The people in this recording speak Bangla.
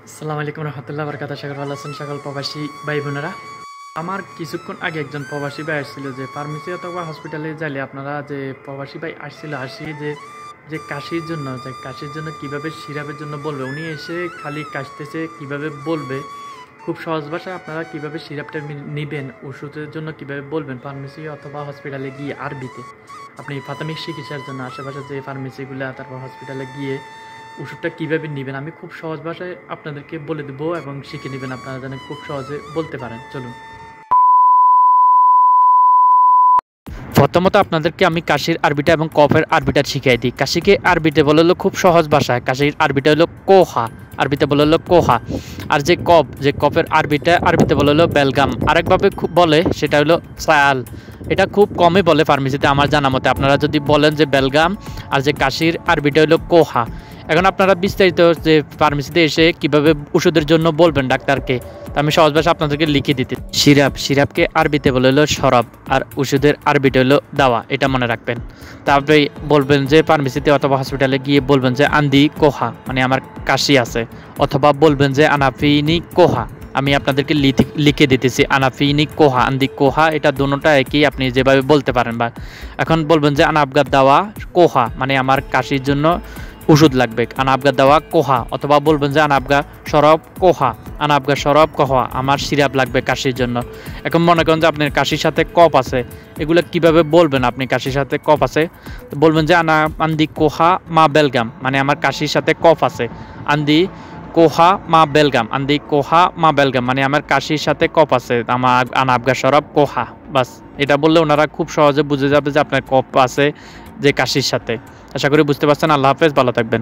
আসসালামু আলাইকুম রহমতুল্লাহ বরকাত। আশা করি ভালো আছেন সকল প্রবাসী ভাই বোনেরা। আমার কিছুক্ষণ আগে একজন প্রবাসী ভাই আসছিল যে ফার্মেসি অথবা হসপিটালে যাইলে আপনারা যে প্রবাসী ভাই আসছিল যে যে কাশির জন্য কিভাবে সিরাপের জন্য বলবে, উনি এসে খালি কাশতেছে কিভাবে বলবে, খুব সহজ ভাষায় আপনারা কিভাবে সিরাপটা নেবেন, ওষুধের জন্য কিভাবে বলবেন ফার্মেসি অথবা হসপিটালে গিয়ে আরবিতে আপনি প্রাথমিক চিকিৎসার জন্য আশেপাশে যে ফার্মেসিগুলো, তারপর হসপিটালে গিয়ে ওষুধটা কীভাবে নেবেন আমি খুব সহজ ভাষায় আপনাদেরকে বলে দেবো এবং শিখে নেবেন, আপনারা যেন খুব সহজে বলতে পারেন। চলুন, প্রথমত আপনাদেরকে আমি কাশির আরবিটা এবং কফের আরবিটা শিখিয়ে দিই। কাশিকে আরবিতে বলে হলো খুব সহজ ভাষায়, কাশির আরবিটা হলো কোহা, আরবিতে বলে হলো কোহা। আর যে কফের আরবিতে বলে হলো বেলগাম, আরেকভাবে খুব বলে সেটা হলো সায়াল। এটা খুব কমই বলে ফার্মেসিতে আমার জানা মতে। আপনারা যদি বলেন যে বেলগাম, আর যে কাশির আরবিটা হলো কোহা। এখন আপনারা বিস্তারিত যে ফার্মেসিতে এসে কিভাবে ওষুধের জন্য বলবেন ডাক্তারকে, তা আমি সহজ ভাষা আপনাদেরকে লিখে দিতে। সিরাপকে আরবিতে বলে হলো শরাব, আর ওষুধের আরবিটা হলো দাওয়া, এটা মনে রাখবেন। তারপরে বলবেন যে ফার্মেসিতে অথবা হসপিটালে গিয়ে বলবেন যে আন্দি কোহা, মানে আমার কাশি আছে, অথবা বলবেন যে আনাফিনি কোহা। আমি আপনাদেরকে লিখে দিতেছি, আনাফিনি কোহা, আন্দি কোহা, এটা দুটোটা একই, আপনি যেভাবে বলতে পারেন। বা এখন বলবেন যে আনাবগার দাওয়া কোহা, মানে আমার কাশির জন্য ওষুধ লাগবে, আনাবগা দাওয়া কোহা। অথবা বলবেন যে আনাবগা সরব কোহা, আনাবগা সরব কোহা, আমার সিরাপ লাগবে কাশির জন্য। এখন মনে করেন যে আপনার কাশির সাথে কফ আছে, এগুলো কিভাবে বলবেন? আপনি কাশির সাথে কফ আছে, তো বলবেন যে আন্দি কোহা মা বেলগাম, মানে আমার কাশির সাথে কফ আছে, আন্দি কোহা মা বেলগাম, আন্দি কোহা মা বেলগাম, মানে আমার কাশির সাথে কফ আছে, আমার আনাবগা সরব কোহা। বাস, এটা বললে ওনারা খুব সহজে বুঝে যাবে যে আপনার কফ আছে যে কাশির সাথে। আশা করি বুঝতে পারছেন। আল্লাহ হাফেজ, ভালো থাকবেন।